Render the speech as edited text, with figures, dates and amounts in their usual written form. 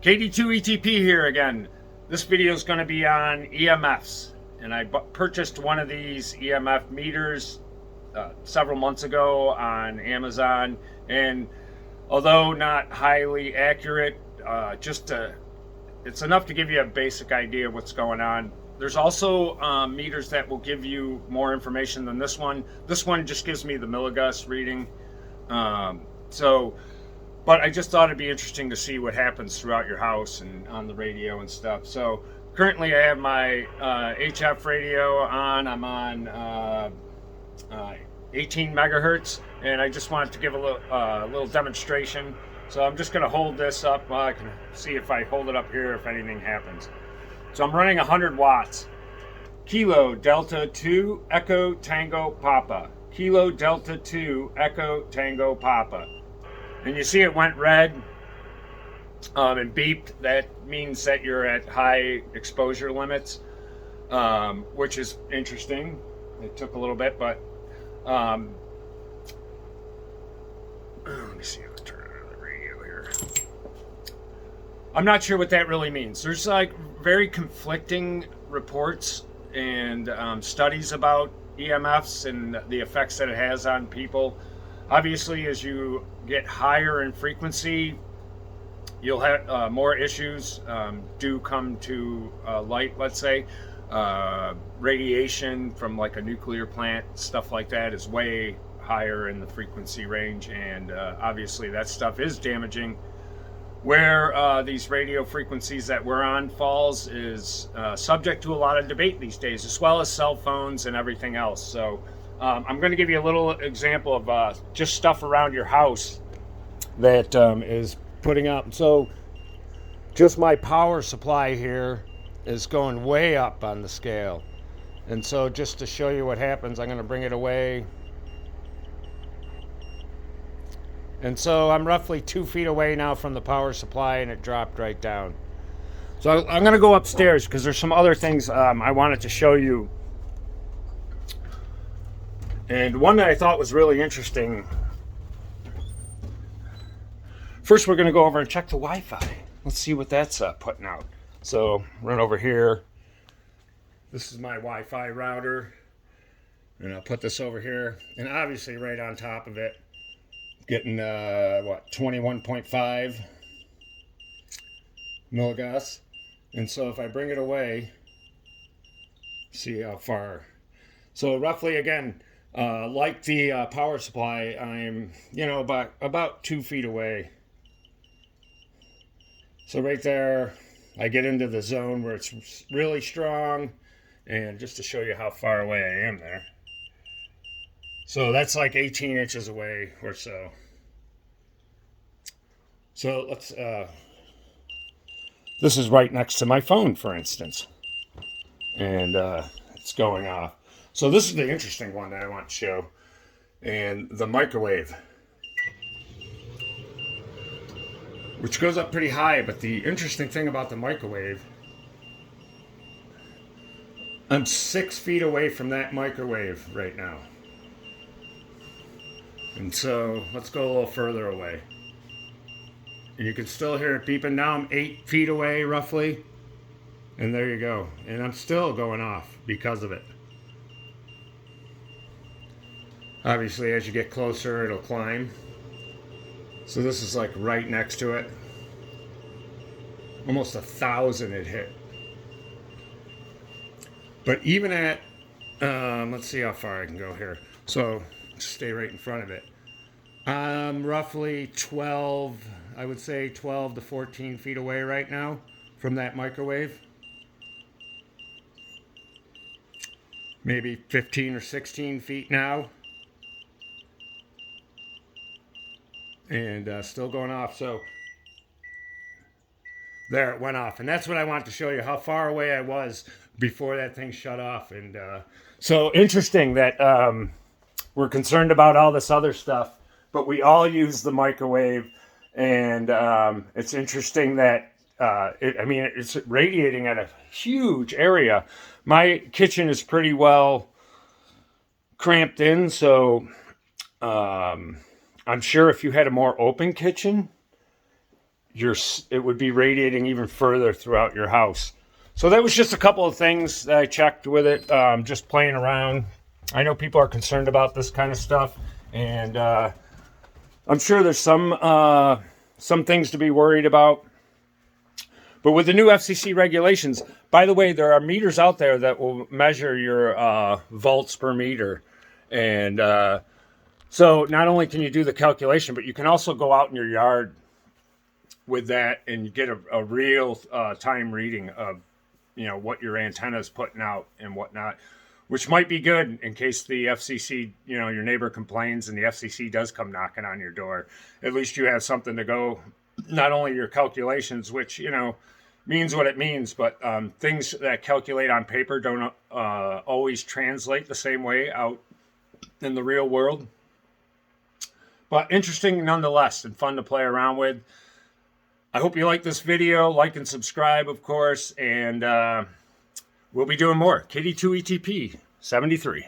KD2ETP here again. This video is going to be on EMFs, and I purchased one of these EMF meters several months ago on Amazon, and although not highly accurate, it's enough to give you a basic idea of what's going on. There's also meters that will give you more information than this one. This one just gives me the milligauss reading. But I just thought it'd be interesting to see what happens throughout your house and on the radio and stuff. So currently I have my HF radio on. I'm on 18 megahertz, and I just wanted to give a little demonstration. So I'm just going to hold this up. I can see if I hold it up here if anything happens. So I'm running 100 watts. Kilo Delta 2 Echo Tango Papa. Kilo Delta 2 Echo Tango Papa. And you see it went red and beeped. That means that you're at high exposure limits, which is interesting. It took a little bit, but let me see if I turn on the radio here. I'm not sure what that really means. There's like very conflicting reports and studies about EMFs and the effects that it has on people. Obviously, as you get higher in frequency, you'll have more issues do come to light, let's say. Radiation from like a nuclear plant, stuff like that is way higher in the frequency range, and obviously that stuff is damaging. Where these radio frequencies that we're on falls is subject to a lot of debate these days, as well as cell phones and everything else. So I'm going to give you a little example of just stuff around your house that is putting up. So just my power supply here is going way up on the scale. And so just to show you what happens, I'm going to bring it away. And so I'm roughly 2 feet away now from the power supply, and it dropped right down. So I'm going to go upstairs because there's some other things I wanted to show you. And one that I thought was really interesting. First, we're going to go over and check the Wi-Fi. Let's see what that's putting out. So run over here. This is my Wi-Fi router. And I'll put this over here. And obviously right on top of it, getting 21.5 milligauss. And so if I bring it away, see how far. So roughly again, like the power supply, I'm about 2 feet away. So right there, I get into the zone where it's really strong, and just to show you how far away I am there. So that's like 18 inches away or so. So let's, this is right next to my phone, for instance. And it's going off. So this is the interesting one that I want to show. And the microwave, which goes up pretty high. But the interesting thing about the microwave, I'm 6 feet away from that microwave right now. And so let's go a little further away. And you can still hear it beeping. Now I'm 8 feet away roughly. And there you go. And I'm still going off because of it. Obviously, as you get closer, it'll climb. So this is like right next to it. Almost 1,000 it hit. But even at, let's see how far I can go here. So stay right in front of it. Roughly 12, I would say 12 to 14 feet away right now from that microwave. Maybe 15 or 16 feet now. And still going off. So there it went off. And that's what I want to show you, how far away I was before that thing shut off. And so interesting that we're concerned about all this other stuff, but we all use the microwave. And it's interesting that it's radiating at a huge area. My kitchen is pretty well cramped in, so I'm sure if you had a more open kitchen, it would be radiating even further throughout your house. So that was just a couple of things that I checked with it, just playing around. I know people are concerned about this kind of stuff, and I'm sure there's some things to be worried about. But with the new FCC regulations, by the way, there are meters out there that will measure your volts per meter. And so not only can you do the calculation, but you can also go out in your yard with that and get a real time reading of, you know, what your antenna is putting out and whatnot, which might be good in case the FCC, you know, your neighbor complains and the FCC does come knocking on your door. At least you have something to go, not only your calculations, which, you know, means what it means, but things that calculate on paper don't always translate the same way out in the real world. But interesting nonetheless, and fun to play around with. I hope you like this video. Like and subscribe, of course, and we'll be doing more. KD2ETP 73.